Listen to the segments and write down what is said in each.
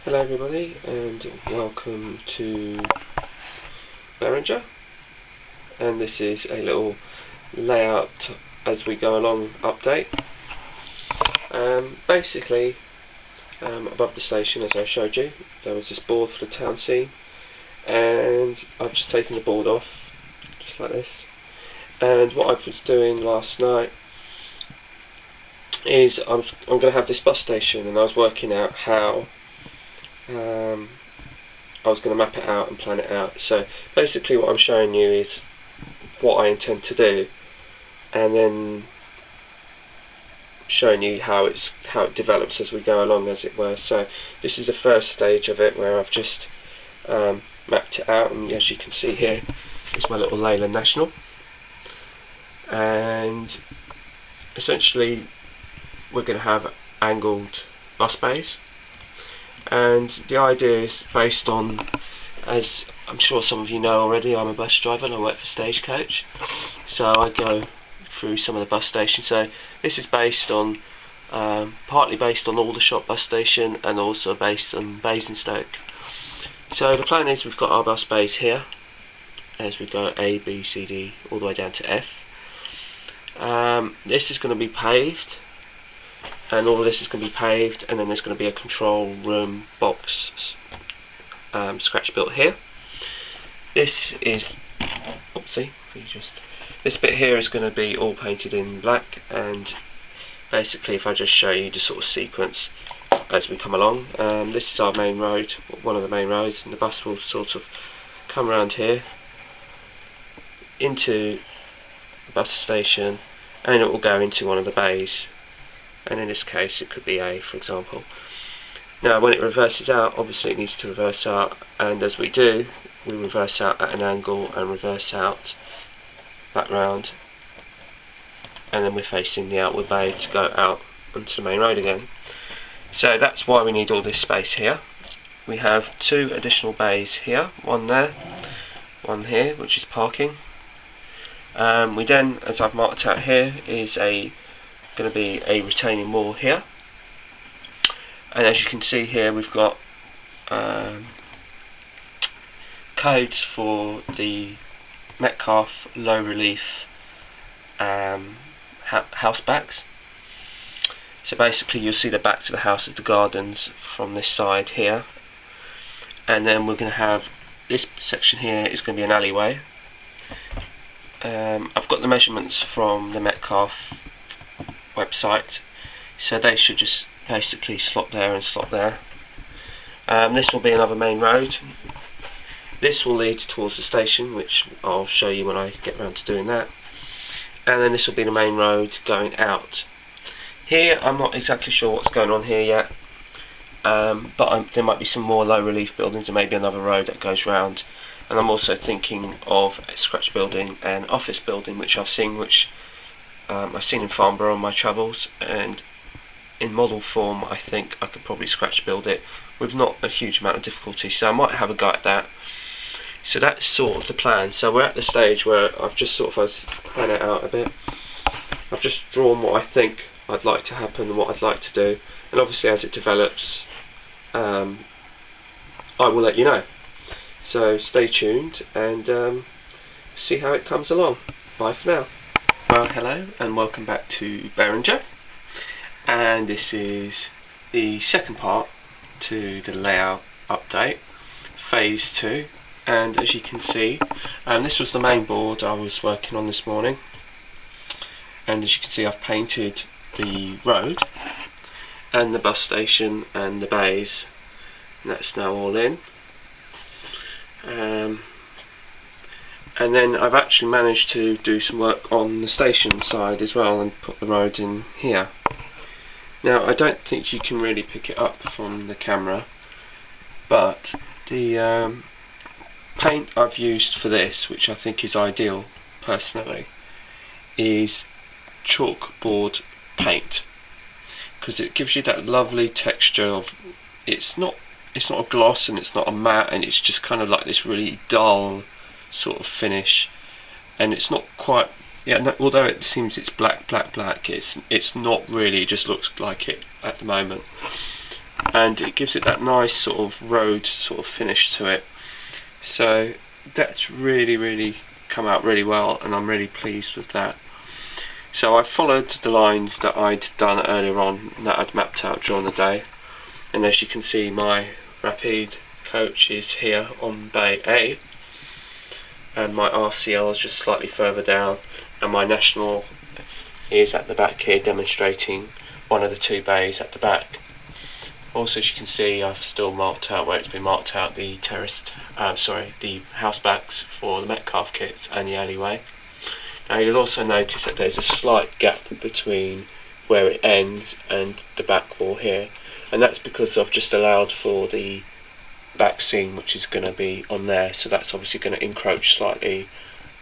Hello everybody and welcome to Berringer, and this is a little layout as we go along update. Basically, above the station, as I showed you, there was this board for the town scene, and I've just taken the board off just like this. And what I was doing last night is I'm going to have this bus station, and I was working out how I was going to map it out and plan it out. So basically what I'm showing you is what I intend to do, and then showing you how it develops as we go along, as it were. So this is the first stage of it, where I've just mapped it out, and as you can see here is my little Leyland National, and essentially we're going to have angled bus bays. And the idea is based on, as I'm sure some of you know already, I'm a bus driver and I work for Stagecoach, so I go through some of the bus stations. So this is based on, partly based on Aldershot bus station, and also based on Basingstoke. So the plan is we've got our bus bays here as we go A, B, C, D all the way down to F. This is going to be paved, and all of this is going to be paved, and then there's going to be a control room box scratch built here. This is, this bit here is going to be all painted in black, and basically if I just show you the sort of sequence as we come along, this is our main road, one of the main roads, and the bus will sort of come around here into the bus station, and it will go into one of the bays. And in this case it could be A, for example. Now when it reverses out, obviously it needs to reverse out, and as we do, we reverse out at an angle and reverse out back round, and then we're facing the outward bay to go out onto the main road again. So that's why we need all this space here. We have two additional bays here, one there, one here, which is parking. We then, as I've marked out here, is going to be a retaining wall here, and as you can see here we've got codes for the Metcalfe low relief house backs. So basically you'll see the back to the house of the gardens from this side here, and then we're going to have this section here is going to be an alleyway. I've got the measurements from the Metcalfe website, so they should just basically slot there and slot there. This will be another main road. This will lead towards the station, which I'll show you when I get around to doing that, and then this will be the main road going out. Here I'm not exactly sure what's going on here yet, but there might be some more low relief buildings and maybe another road that goes round. And I'm also thinking of a scratch building and office building, which I've seen in Farnborough on my travels, and in model form I think I could probably scratch build it with not a huge amount of difficulty, so I might have a go at that. So that's sort of the plan. So we're at the stage where I've just sort of planned it out a bit. I've just drawn what I think I'd like to happen and what I'd like to do, and obviously as it develops I will let you know. So stay tuned and see how it comes along. Bye for now. Well, hello and welcome back to Berringer, and this is the second part to the layout update, phase 2. And as you can see, this was the main board I was working on this morning, and as you can see I've painted the road and the bus station and the bays, and that's now all in. And then I've actually managed to do some work on the station side as well and put the road in here. Now I don't think you can really pick it up from the camera, but the paint I've used for this, which I think is ideal personally, is chalkboard paint, because it gives you that lovely texture of, it's not a gloss and it's not a matte, and it's just kind of like this really dull sort of finish, and it's not quite, although it seems it's black, it's not really, it just looks like it at the moment. and it gives it that nice sort of road sort of finish to it. So that's really come out really well, and I'm really pleased with that. So I followed the lines that I'd done earlier on, that I'd mapped out during the day, and as you can see, my Rapide coach is here on bay A, and my RCL is just slightly further down, and my National is at the back here, demonstrating one of the two bays at the back. Also, as you can see, I've still marked out where it's been marked out the the house backs for the Metcalf kits and the alleyway. Now you'll also notice that there's a slight gap between where it ends and the back wall here, and that's because I've just allowed for the back seam, which is going to be on there, so that's obviously going to encroach slightly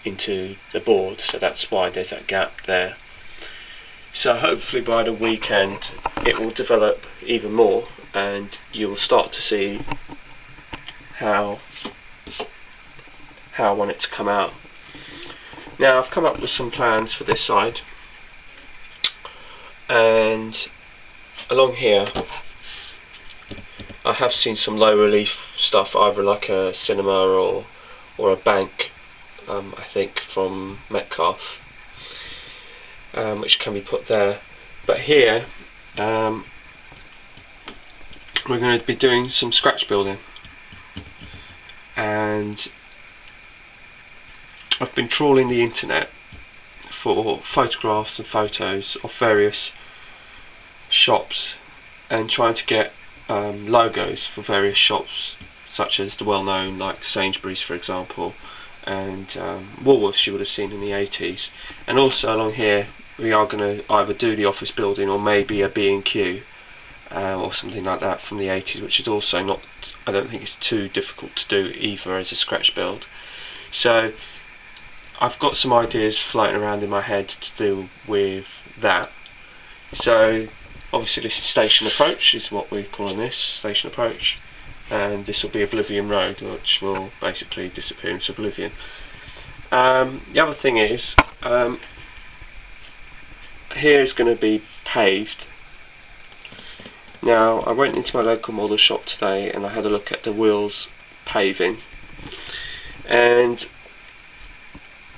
into the board, so that's why there's that gap there. So hopefully by the weekend it will develop even more, and you will start to see how I want it to come out. Now I've come up with some plans for this side, and along here I have seen some low relief stuff, either like a cinema or a bank, I think from Metcalf, which can be put there. But here we're going to be doing some scratch building, and I've been trawling the internet for photographs and photos of various shops and trying to get logos for various shops, such as the well-known like Sainsbury's, for example, and Woolworths you would have seen in the 80s. And also along here we are going to either do the office building or maybe a B&Q or something like that from the 80s, which is also not, I don't think it's too difficult to do either as a scratch build. So I've got some ideas floating around in my head to do with that. So obviously this is Station Approach, is what we're calling this, Station Approach, and this will be Oblivion Road, which will basically disappear into oblivion. The other thing is, here is going to be paved. Now I went into my local model shop today and I had a look at the Wheels Paving, and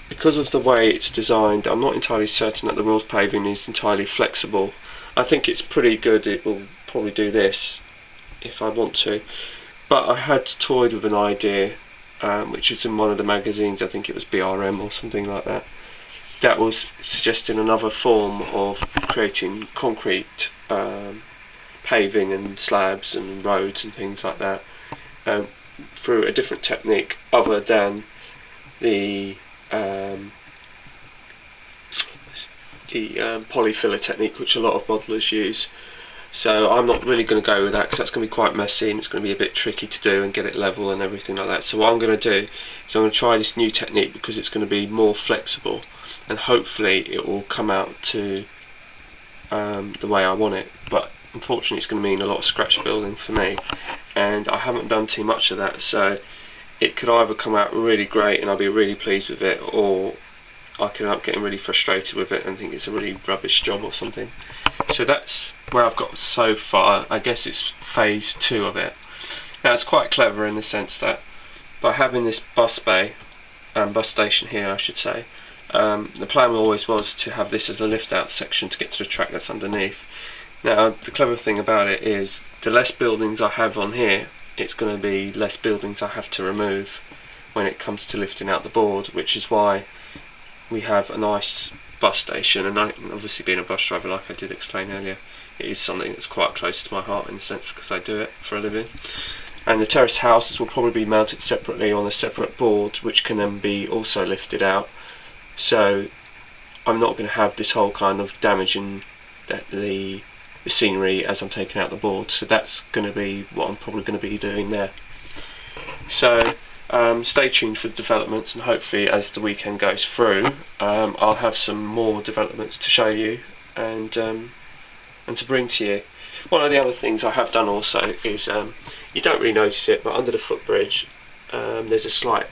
because of the way it's designed, I'm not entirely certain that the Wheels Paving is entirely flexible. I think it's pretty good, it will probably do this if I want to, but I had toyed with an idea which was in one of the magazines, I think it was BRM or something like that, that was suggesting another form of creating concrete paving and slabs and roads and things like that through a different technique other than the polyfiller technique, which a lot of modelers use. So I'm not really going to go with that, because that's going to be quite messy and it's going to be a bit tricky to do and get it level and everything like that. So what I'm going to do is I'm going to try this new technique, because it's going to be more flexible and hopefully it will come out to the way I want it. But unfortunately it's going to mean a lot of scratch building for me, and I haven't done too much of that, so it could either come out really great and I'll be really pleased with it, or I could end up getting really frustrated with it and think it's a really rubbish job or something. So that's where I've got so far. I guess it's phase 2 of it. Now it's quite clever in the sense that by having this bus bay, bus station here I should say, the plan always was to have this as a lift out section to get to the track that's underneath. Now the clever thing about it is, the less buildings I have on here, it's going to be less buildings I have to remove when it comes to lifting out the board, which is why we have a nice bus station. And obviously being a bus driver, like I did explain earlier, it is something that's quite close to my heart in a sense, because I do it for a living. And the terraced houses will probably be mounted separately on a separate board, which can then be also lifted out. So I'm not going to have this whole kind of damaging the scenery as I'm taking out the board. So that's going to be what I'm probably going to be doing there. So stay tuned for developments, and hopefully as the weekend goes through I'll have some more developments to show you and to bring to you. One of the other things I have done also is, you don't really notice it, but under the footbridge there's a slight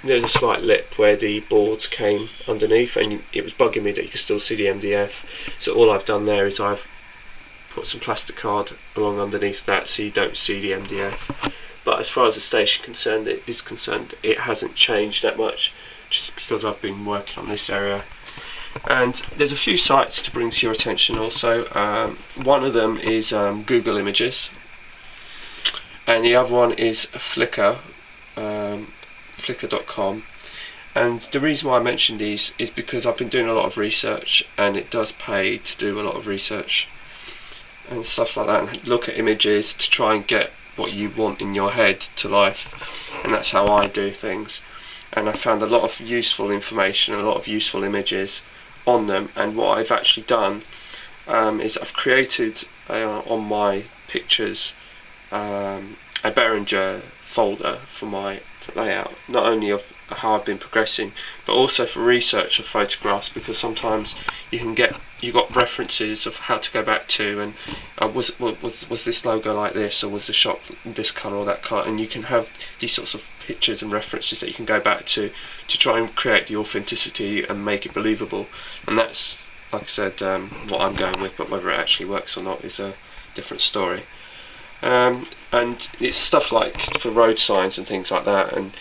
lip where the boards came underneath, and it was bugging me that you could still see the MDF. So all I've done there is I've put some plastic card along underneath that so you don't see the MDF. But as far as the station is concerned, it hasn't changed that much, just because I've been working on this area. And there's a few sites to bring to your attention also. One of them is Google Images, and the other one is Flickr, Flickr.com. And the reason why I mention these is because I've been doing a lot of research, and it does pay to do a lot of research and stuff like that, and look at images to try and get what you want in your head to life. And that's how I do things. And I found a lot of useful information and a lot of useful images on them. And what I've actually done is I've created on my pictures a Berringer folder for my layout, not only of how I've been progressing, but also for research of photographs, because sometimes you've got references of how to go back to, and was this logo like this, or was the shot this colour or that colour, and you can have these sorts of pictures and references that you can go back to try and create the authenticity and make it believable. And that's, like I said, what I'm going with, but whether it actually works or not is a different story. And it's stuff like for road signs and things like that, and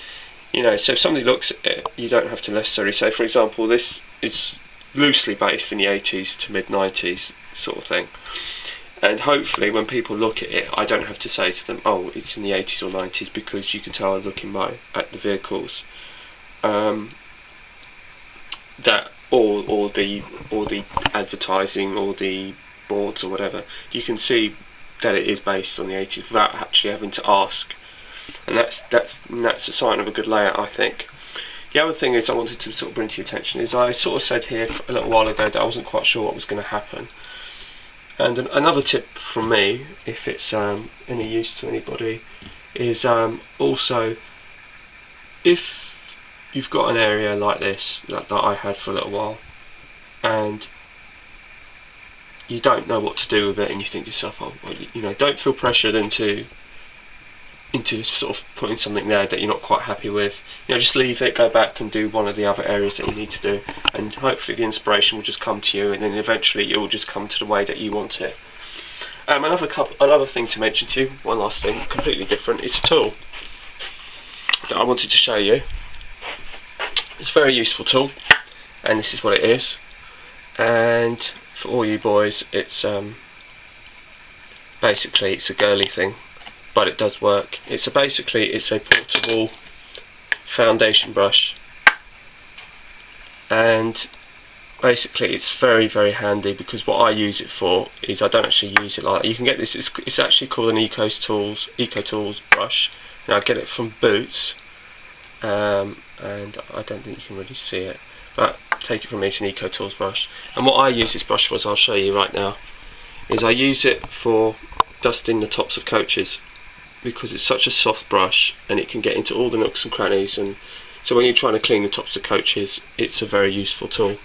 so if somebody looks at it, you don't have to necessarily say, for example, this is loosely based in the 80s to mid-90s sort of thing, and hopefully when people look at it, I don't have to say to them, oh, it's in the 80s or 90s, because you can tell looking at the vehicles that or the advertising or the boards or whatever, you can see that it is based on the 80s without actually having to ask. And that's a sign of a good layout, I think. The other thing is I wanted to sort of bring to your attention is I sort of said here a little while ago that I wasn't quite sure what was going to happen. And another tip from me, if it's any use to anybody, is also if you've got an area like this that I had for a little while, and you don't know what to do with it, and you think to yourself, oh, well, don't feel pressured into sort of putting something there that you're not quite happy with. Just leave it, go back and do one of the other areas that you need to do, and hopefully the inspiration will just come to you, and then eventually it will just come to the way that you want it. Another thing to mention to you, one last thing, completely different, it's a tool that I wanted to show you. It's a very useful tool, and this is what it is. And for all you boys, it's basically it's a girly thing, but it does work. It's a portable foundation brush, and basically it's very, very handy, because what I use it for is I don't actually use it like that. You can get this, it's actually called an Eco Tools brush, and I get it from Boots, and I don't think you can really see it, but take it from me, it's an Eco Tools brush. And what I use this brush for, as I'll show you right now, is I use it for dusting the tops of coaches, because it's such a soft brush and it can get into all the nooks and crannies, and so when you're trying to clean the tops of coaches, it's a very useful tool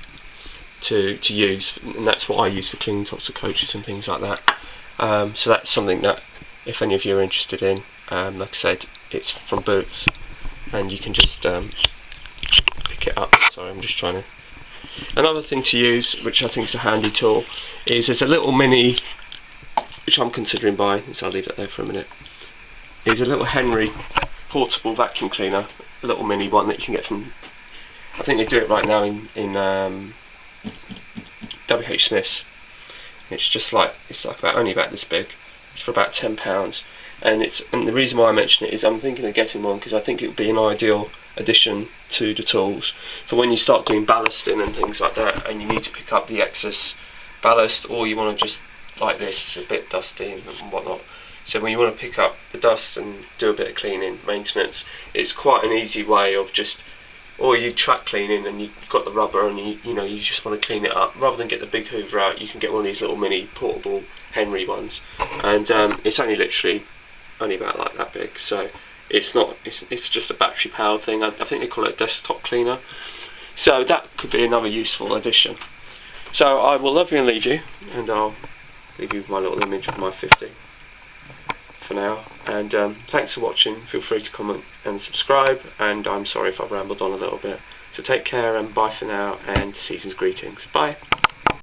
to use, and that's what I use for cleaning tops of coaches and things like that. So that's something that if any of you are interested in, like I said, it's from Boots, and you can just pick it up. Sorry, I'm just trying to. Another thing to use, which I think is a handy tool, is there's a little mini, which I'm considering buying, so I'll leave that there for a minute, is a little Henry portable vacuum cleaner, a little mini one that you can get from, I think they do it right now in WH Smith's. It's only about this big. It's for about £10, and the reason why I mention it is I'm thinking of getting one because I think it would be an ideal addition to the tools for when you start doing ballasting and things like that, and you need to pick up the excess ballast, or you want to just, like this, it's a bit dusty and whatnot. So when you want to pick up the dust and do a bit of cleaning, maintenance, it's quite an easy way of just, or you track cleaning and you've got the rubber and you just want to clean it up. Rather than get the big hoover out, you can get one of these little mini portable Henry ones, and it's only about like that big. So it's just a battery powered thing. I think they call it a desktop cleaner. So that could be another useful addition. So I will love you and leave you, and I'll leave you with my little image of my 50 for now. And thanks for watching. Feel free to comment and subscribe, and I'm sorry if I've rambled on a little bit. So take care and bye for now, and season's greetings. Bye.